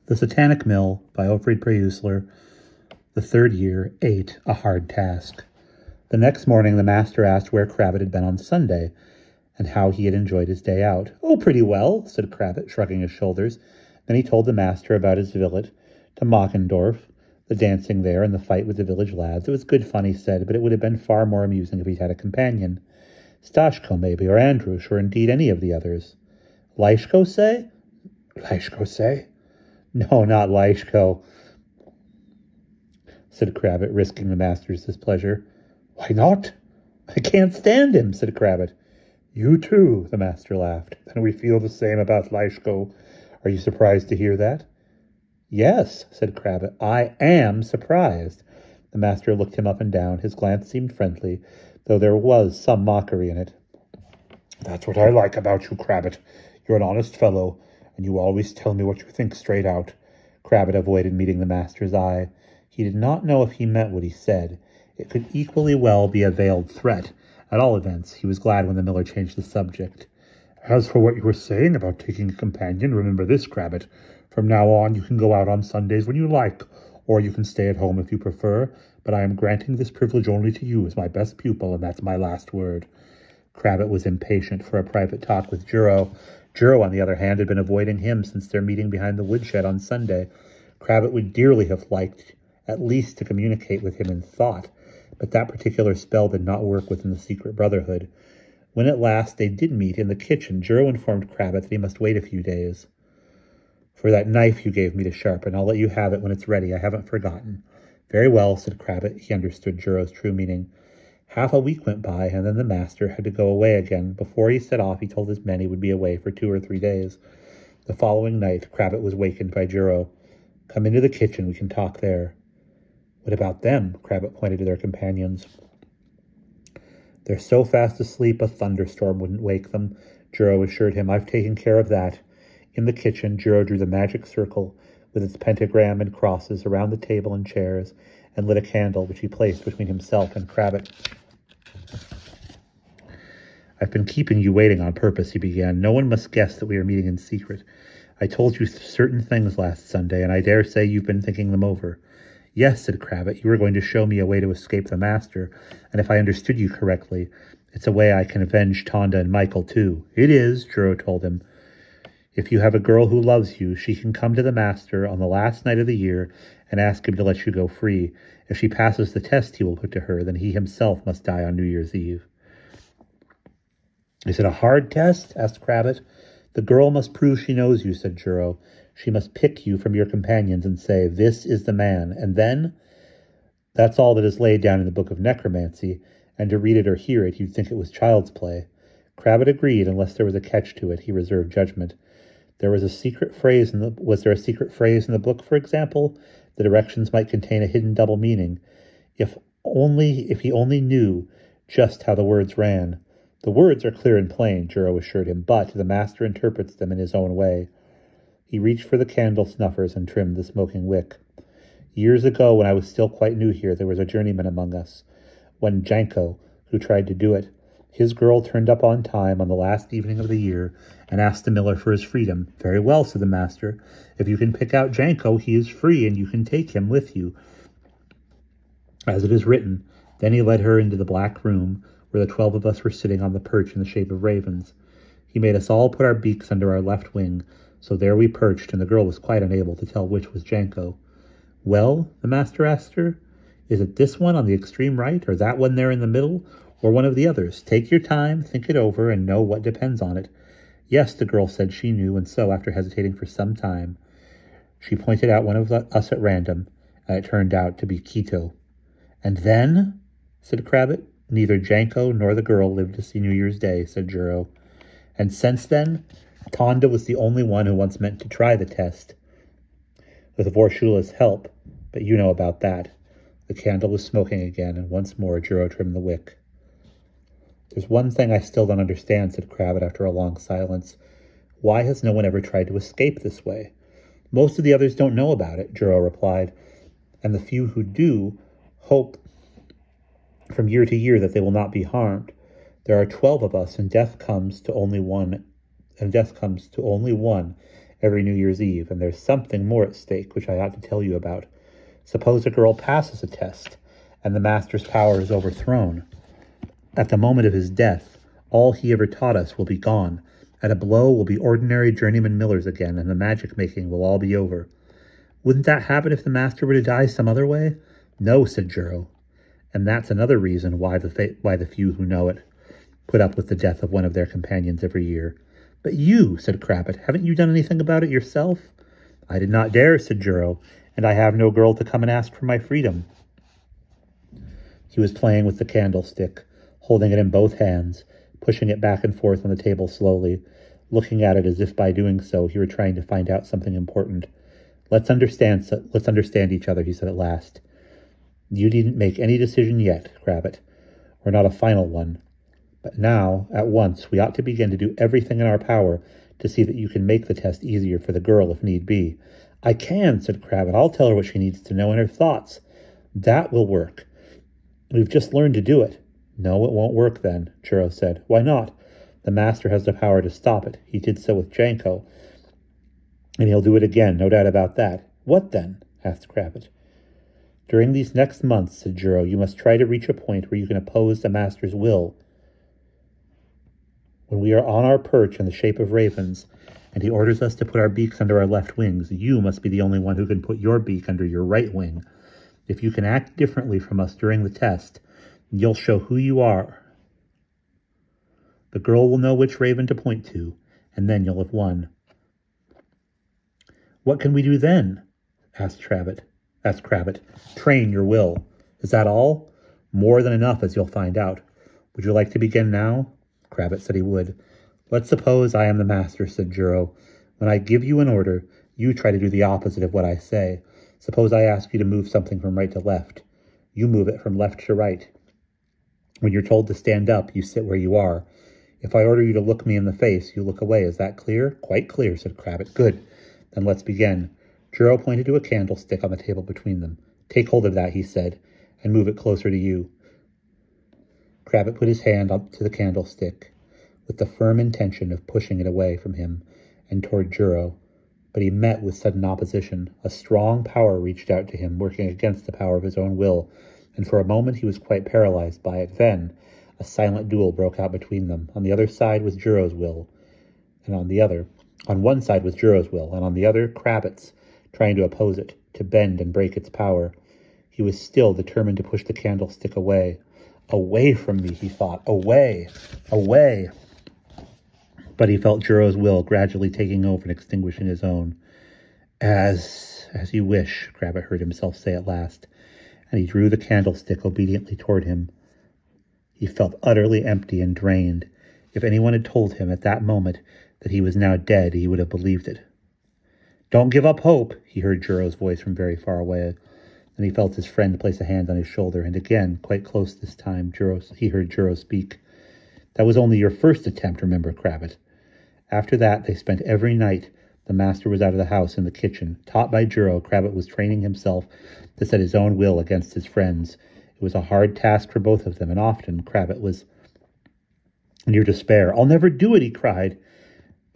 The Satanic Mill by Otfried Preussler, the third year, 8, a hard task. The next morning the master asked where Crabbit had been on Sunday, and how he had enjoyed his day out. "Oh, pretty well," said Crabbit, shrugging his shoulders. Then he told the master about his visit to Mockendorf, the dancing there, and the fight with the village lads. It was good fun, he said, but it would have been far more amusing if he'd had a companion. Stashko, maybe, or Andrush, or indeed any of the others. Leishko, say? Leishko, say? No, not Leishko, said Crabbit, risking the master's displeasure. Why not? I can't stand him, said Crabbit. You too, the master laughed. And we feel the same about Leishko. Are you surprised to hear that? Yes, said Crabbit. I am surprised. The master looked him up and down. His glance seemed friendly, though there was some mockery in it. That's what I like about you, Crabbit. You're an honest fellow, and you always tell me what you think straight out. Crabbit avoided meeting the master's eye. He did not know if he meant what he said. It could equally well be a veiled threat. At all events, he was glad when the miller changed the subject. As for what you were saying about taking a companion, remember this, Crabbit. From now on, you can go out on Sundays when you like, or you can stay at home if you prefer, but I am granting this privilege only to you as my best pupil, and that's my last word. Crabbit was impatient for a private talk with Juro. Juro, on the other hand, had been avoiding him since their meeting behind the woodshed on Sunday. Crabbit would dearly have liked at least to communicate with him in thought, but that particular spell did not work within the secret brotherhood. When at last they did meet in the kitchen, Juro informed Crabbit that he must wait a few days. For that knife you gave me to sharpen, I'll let you have it when it's ready. I haven't forgotten. Very well, said Crabbit. He understood Juro's true meaning. Half a week went by, and then the master had to go away again. Before he set off, he told his men he would be away for 2 or 3 days. The following night, Crabbit was wakened by Juro. Come into the kitchen, we can talk there. What about them? Crabbit pointed to their companions. They're so fast asleep a thunderstorm wouldn't wake them, Juro assured him. I've taken care of that. In the kitchen, Juro drew the magic circle with its pentagram and crosses around the table and chairs, and lit a candle, which he placed between himself and Crabbit. I've been keeping you waiting on purpose, he began. No one must guess that we are meeting in secret. I told you certain things last Sunday, and I dare say you've been thinking them over. Yes, said Crabbit, you were going to show me a way to escape the master, and if I understood you correctly, it's a way I can avenge Tonda and Michael, too. It is, Juro told him. If you have a girl who loves you, she can come to the master on the last night of the year and ask him to let you go free. If she passes the test he will put to her, then he himself must die on New Year's Eve. Is it a hard test? Asked Crabbit. The girl must prove she knows you, said Juro. She must pick you from your companions and say, this is the man. And then? That's all that is laid down in the book of necromancy, and to read it or hear it, you'd think it was child's play. Crabbit agreed, unless there was a catch to it. He reserved judgment. Was there a secret phrase in the book, for example? The directions might contain a hidden double meaning. If he only knew just how the words ran. The words are clear and plain, Juro assured him, but the master interprets them in his own way. He reached for the candle snuffers and trimmed the smoking wick. Years ago, when I was still quite new here, there was a journeyman among us, one Janko, who tried to do it. His girl turned up on time on the last evening of the year and asked the miller for his freedom. Very well, said the master. If you can pick out Janko, he is free, and you can take him with you, as it is written. Then he led her into the black room, where the 12 of us were sitting on the perch in the shape of ravens. He made us all put our beaks under our left wing, so there we perched, and the girl was quite unable to tell which was Janko. Well, the master asked her, is it this one on the extreme right, or that one there in the middle, or one of the others? Take your time, think it over, and know what depends on it. Yes, the girl said she knew, and so, after hesitating for some time, she pointed out one of us at random, and it turned out to be Quito. And then, said Crabbit. Neither Janko nor the girl lived to see New Year's Day, said Juro. And since then, Tonda was the only one who once meant to try the test, with Vorshula's help, but you know about that. The candle was smoking again, and once more Juro trimmed the wick. There's one thing I still don't understand, said Crabbit after a long silence. Why has no one ever tried to escape this way? Most of the others don't know about it, Juro replied, and the few who do hope from year to year that they will not be harmed. There are 12 of us, and death comes to only one, every New Year's Eve, and there's something more at stake, which I ought to tell you about. Suppose a girl passes a test, and the master's power is overthrown. At the moment of his death, all he ever taught us will be gone. At a blow, we'll be ordinary journeyman millers again, and the magic-making will all be over. Wouldn't that happen if the master were to die some other way? No, said Juro. And that's another reason why the few who know it put up with the death of one of their companions every year. But you, said Crabbit, haven't you done anything about it yourself? I did not dare, said Juro, and I have no girl to come and ask for my freedom. He was playing with the candlestick, holding it in both hands, pushing it back and forth on the table slowly, looking at it as if by doing so he were trying to find out something important. Let's understand each other, he said at last. You needn't make any decision yet, Crabbit, or not a final one. But now, at once, we ought to begin to do everything in our power to see that you can make the test easier for the girl if need be. I can, said Crabbit. I'll tell her what she needs to know in her thoughts. That will work. We've just learned to do it. No, it won't work then, Juro said. Why not? The master has the power to stop it. He did so with Janko. And he'll do it again, no doubt about that. What then? Asked Crabbit. During these next months, said Juro, you must try to reach a point where you can oppose the master's will. When we are on our perch in the shape of ravens, and he orders us to put our beaks under our left wings, you must be the only one who can put your beak under your right wing. If you can act differently from us during the test, you'll show who you are. The girl will know which raven to point to, and then you'll have won. What can we do then? Asked Crabbit. Train your will. Is that all? More than enough, as you'll find out. Would you like to begin now? Crabbit said he would. Let's suppose I am the master, said Juro. When I give you an order, you try to do the opposite of what I say. Suppose I ask you to move something from right to left. You move it from left to right. When you're told to stand up, you sit where you are. If I order you to look me in the face, you look away. Is that clear? Quite clear, said Crabbit. Good. Then let's begin. Juro pointed to a candlestick on the table between them. Take hold of that, he said, and move it closer to you. Crabbit put his hand up to the candlestick, with the firm intention of pushing it away from him and toward Juro, but he met with sudden opposition. A strong power reached out to him, working against the power of his own will, and for a moment he was quite paralyzed by it. Then a silent duel broke out between them. On the other side was Juro's will, and on one side was Juro's will, and on the other, Crabbit's, trying to oppose it, to bend and break its power. He was still determined to push the candlestick away. Away from me, he thought. Away, away. But he felt Juro's will gradually taking over and extinguishing his own. As you wish, Crabbit heard himself say at last, and he drew the candlestick obediently toward him. He felt utterly empty and drained. If anyone had told him at that moment that he was now dead, he would have believed it. Don't give up hope, he heard Juro's voice from very far away. Then he felt his friend place a hand on his shoulder, and again, quite close this time, he heard Juro speak. That was only your first attempt, remember, Crabbit. After that, they spent every night. The master was out of the house in the kitchen. Taught by Juro, Crabbit was training himself to set his own will against his friends. It was a hard task for both of them, and often Crabbit was near despair. I'll never do it, he cried.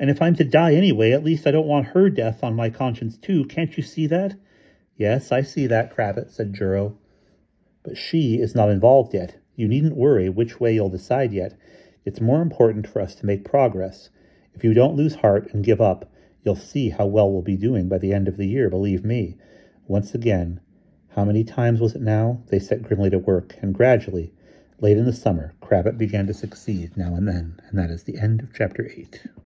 And if I'm to die anyway, at least I don't want her death on my conscience too. Can't you see that? Yes, I see that, Crabbit, said Juro. But she is not involved yet. You needn't worry which way you'll decide yet. It's more important for us to make progress. If you don't lose heart and give up, you'll see how well we'll be doing by the end of the year, believe me. Once again, how many times was it now? They set grimly to work, and gradually, late in the summer, Crabbit began to succeed now and then, and that is the end of chapter 8.